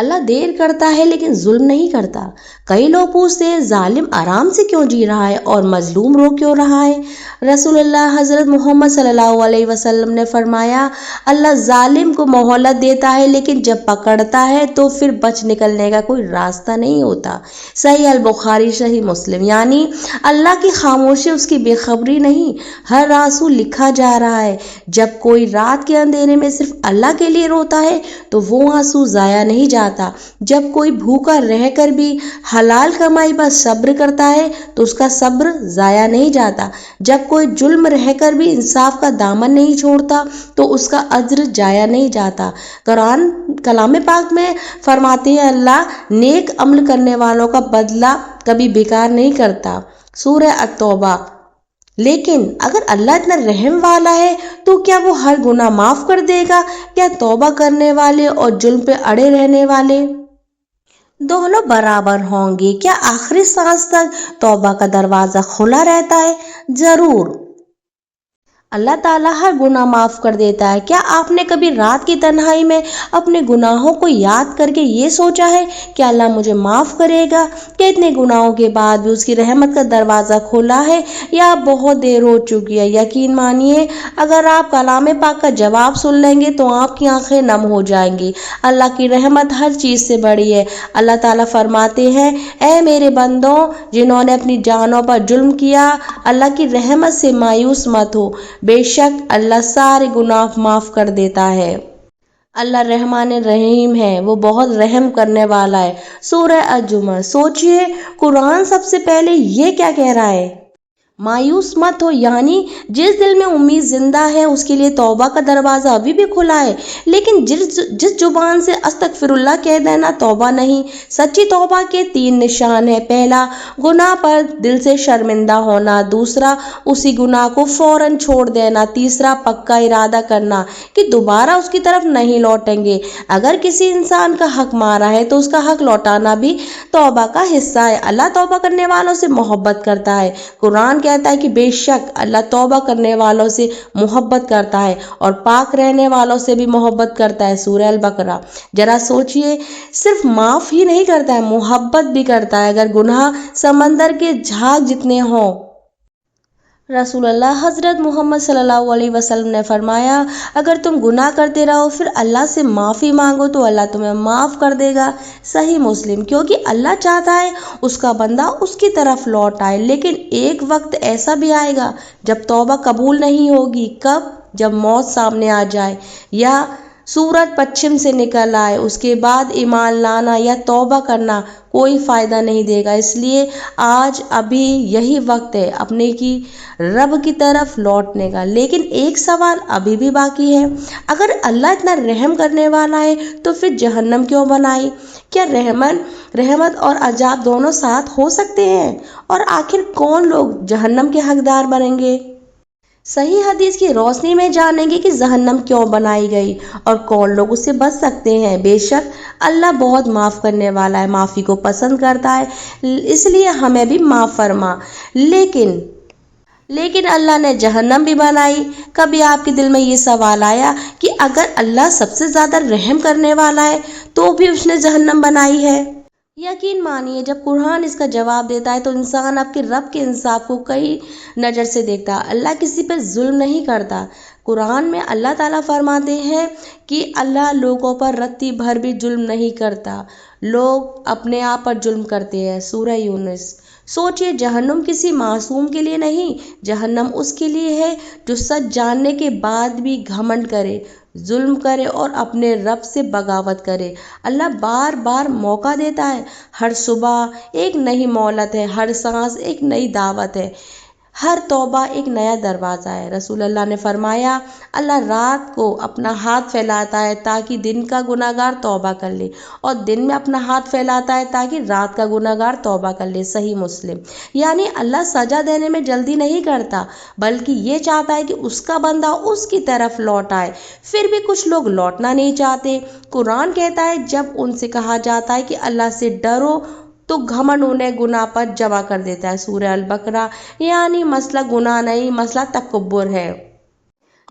اللہ دیر کرتا ہے لیکن ظلم نہیں کرتا۔ کئی لوگ پوچھتے ہیں ظالم آرام سے کیوں جی رہا ہے اور مظلوم رو کیوں رہا ہے؟ رسول اللہ حضرت محمد صلی اللہ علیہ وسلم نے فرمایا اللہ ظالم کو مہلت دیتا ہے لیکن جب پکڑتا ہے تو پھر بچ نکلنے کا کوئی راستہ نہیں ہوتا۔ صحیح البخاری صحیح مسلم۔ یعنی اللہ کی خاموشی اس کی بے خبری نہیں، ہر آنسو لکھا جا رہا ہے۔ جب کوئی رات کے اندھیرے میں صرف اللہ کے لیے روتا ہے تو وہ آنسو ضائع نہیں جاتا۔ جب کوئی بھوکا رہ کر بھی حلال کمائی پر صبر کرتا ہے تو اس کا صبر ضائع نہیں جاتا۔ جب کوئی ظلم رہ کر بھی انصاف کا دامن نہیں چھوڑتا تو اس کا اجر ضائع نہیں جاتا۔ قرآن کلام پاک میں فرماتے ہیں اللہ نیک عمل کرنے والوں کا بدلہ کبھی بیکار نہیں کرتا۔ سورہ التوبہ۔ لیکن اگر اللہ اتنا رحم والا ہے تو کیا وہ ہر گناہ معاف کر دے گا؟ کیا توبہ کرنے والے اور جرم پہ اڑے رہنے والے دونوں برابر ہوں گے؟ کیا آخری سانس تک توبہ کا دروازہ کھلا رہتا ہے؟ ضرور، اللہ تعالیٰ ہر گناہ معاف کر دیتا ہے۔ کیا آپ نے کبھی رات کی تنہائی میں اپنے گناہوں کو یاد کر کے یہ سوچا ہے کہ اللہ مجھے معاف کرے گا؟ کہ اتنے گناہوں کے بعد بھی اس کی رحمت کا دروازہ کھلا ہے یا بہت دیر ہو چکی ہے؟ یقین مانیے اگر آپ کلام پاک کا جواب سن لیں گے تو آپ کی آنکھیں نم ہو جائیں گی۔ اللہ کی رحمت ہر چیز سے بڑی ہے۔ اللہ تعالیٰ فرماتے ہیں اے میرے بندوں جنہوں نے اپنی جانوں پر ظلم کیا، اللہ کی رحمت سے مایوس مت ہو، بے شک اللہ سارے گناہ معاف کر دیتا ہے۔ اللہ رحمان رحیم ہے، وہ بہت رحم کرنے والا ہے۔ سورہ الجمعہ۔ سوچئے قرآن سب سے پہلے یہ کیا کہہ رہا ہے؟ مایوس مت ہو، یعنی جس دل میں امید زندہ ہے اس کے لیے توبہ کا دروازہ ابھی بھی کھلا ہے، لیکن جس زبان سے استغفر اللہ کہہ دینا توبہ نہیں۔ سچی توبہ کے 3 نشان ہیں۔ پہلا، گناہ پر دل سے شرمندہ ہونا۔ دوسرا، اسی گناہ کو فوراً چھوڑ دینا۔ تیسرا، پکا ارادہ کرنا کہ دوبارہ اس کی طرف نہیں لوٹیں گے۔ اگر کسی انسان کا حق مارا ہے تو اس کا حق لوٹانا بھی توبہ کا حصہ ہے۔ اللہ توبہ کرنے والوں سے محبت کرتا ہے۔ قرآن کہتا ہے کہ بے شک اللہ توبہ کرنے والوں سے محبت کرتا ہے اور پاک رہنے والوں سے بھی محبت کرتا ہے۔ سورہ البقرہ۔ ذرا سوچئے، صرف معاف ہی نہیں کرتا ہے، محبت بھی کرتا ہے اگر گناہ سمندر کے جھاگ جتنے ہوں۔ رسول اللہ حضرت محمد صلی اللہ علیہ وسلم نے فرمایا اگر تم گناہ کرتے رہو پھر اللہ سے معافی مانگو تو اللہ تمہیں معاف کر دے گا۔ صحیح مسلم۔ کیونکہ اللہ چاہتا ہے اس کا بندہ اس کی طرف لوٹ آئے، لیکن ایک وقت ایسا بھی آئے گا جب توبہ قبول نہیں ہوگی۔ کب؟ جب موت سامنے آ جائے یا سورج پچھم سے نکل آئے، اس کے بعد ایمان لانا یا توبہ کرنا کوئی فائدہ نہیں دے گا۔ اس لیے آج ابھی یہی وقت ہے اپنے کی رب کی طرف لوٹنے کا۔ لیکن ایک سوال ابھی بھی باقی ہے، اگر اللہ اتنا رحم کرنے والا ہے تو پھر جہنم کیوں بنائی؟ کیا رحمت اور عذاب دونوں ساتھ ہو سکتے ہیں؟ اور آخر کون لوگ جہنم کے حقدار بنیں گے؟ صحیح حدیث کی روشنی میں جانیں گے کہ جہنم کیوں بنائی گئی اور کون لوگ اس سے بچ سکتے ہیں۔ بے شک اللہ بہت معاف کرنے والا ہے، معافی کو پسند کرتا ہے، اس لیے ہمیں بھی معاف فرما۔ لیکن اللہ نے جہنم بھی بنائی۔ کبھی آپ کے دل میں یہ سوال آیا کہ اگر اللہ سب سے زیادہ رحم کرنے والا ہے تو بھی اس نے جہنم بنائی ہے؟ یقین مانیے جب قرآن اس کا جواب دیتا ہے تو انسان آپ کے رب کے انصاف کو کئی نظر سے دیکھتا ہے۔ اللہ کسی پر ظلم نہیں کرتا۔ قرآن میں اللہ تعالیٰ فرماتے ہیں کہ اللہ لوگوں پر رتی بھر بھی ظلم نہیں کرتا، لوگ اپنے آپ پر ظلم کرتے ہیں۔ سورہ یونس۔ سوچئے جہنم کسی معصوم کے لیے نہیں، جہنم اس کے لیے ہے جو سچ جاننے کے بعد بھی گھمنڈ کرے، ظلم کرے اور اپنے رب سے بغاوت کرے۔ اللہ بار بار موقع دیتا ہے، ہر صبح ایک نئی مہلت ہے، ہر سانس ایک نئی دعوت ہے، ہر توبہ ایک نیا دروازہ ہے۔ رسول اللہ نے فرمایا اللہ رات کو اپنا ہاتھ پھیلاتا ہے تاکہ دن کا گناہگار توبہ کر لے، اور دن میں اپنا ہاتھ پھیلاتا ہے تاکہ رات کا گناہگار توبہ کر لے۔ صحیح مسلم۔ یعنی اللہ سزا دینے میں جلدی نہیں کرتا بلکہ یہ چاہتا ہے کہ اس کا بندہ اس کی طرف لوٹ آئے۔ پھر بھی کچھ لوگ لوٹنا نہیں چاہتے۔ قرآن کہتا ہے جب ان سے کہا جاتا ہے کہ اللہ سے ڈرو تو گھمنڈ انہیں گناہ پر جمع کر دیتا ہے۔ سورہ البقرہ۔ یعنی مسئلہ گناہ نہیں، مسئلہ تکبر ہے۔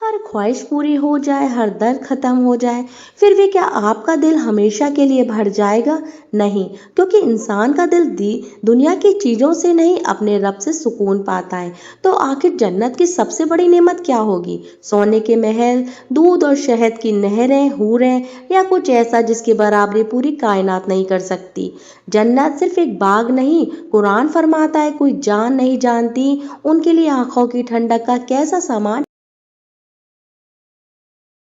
ہر خواہش پوری ہو جائے، ہر درد ختم ہو جائے، پھر بھی کیا آپ کا دل ہمیشہ کے لیے بھر جائے گا؟ نہیں، کیونکہ انسان کا دل دنیا کی چیزوں سے نہیں اپنے رب سے سکون پاتا ہے۔ تو آخر جنت کی سب سے بڑی نعمت کیا ہوگی؟ سونے کے محل، دودھ اور شہد کی نہریں، حوریں، یا کچھ ایسا جس کی برابری پوری کائنات نہیں کر سکتی؟ جنت صرف ایک باغ نہیں، قرآن فرماتا ہے کوئی جان نہیں جانتی ان کے لیے آنکھوں کی ٹھنڈک کا کیسا سامان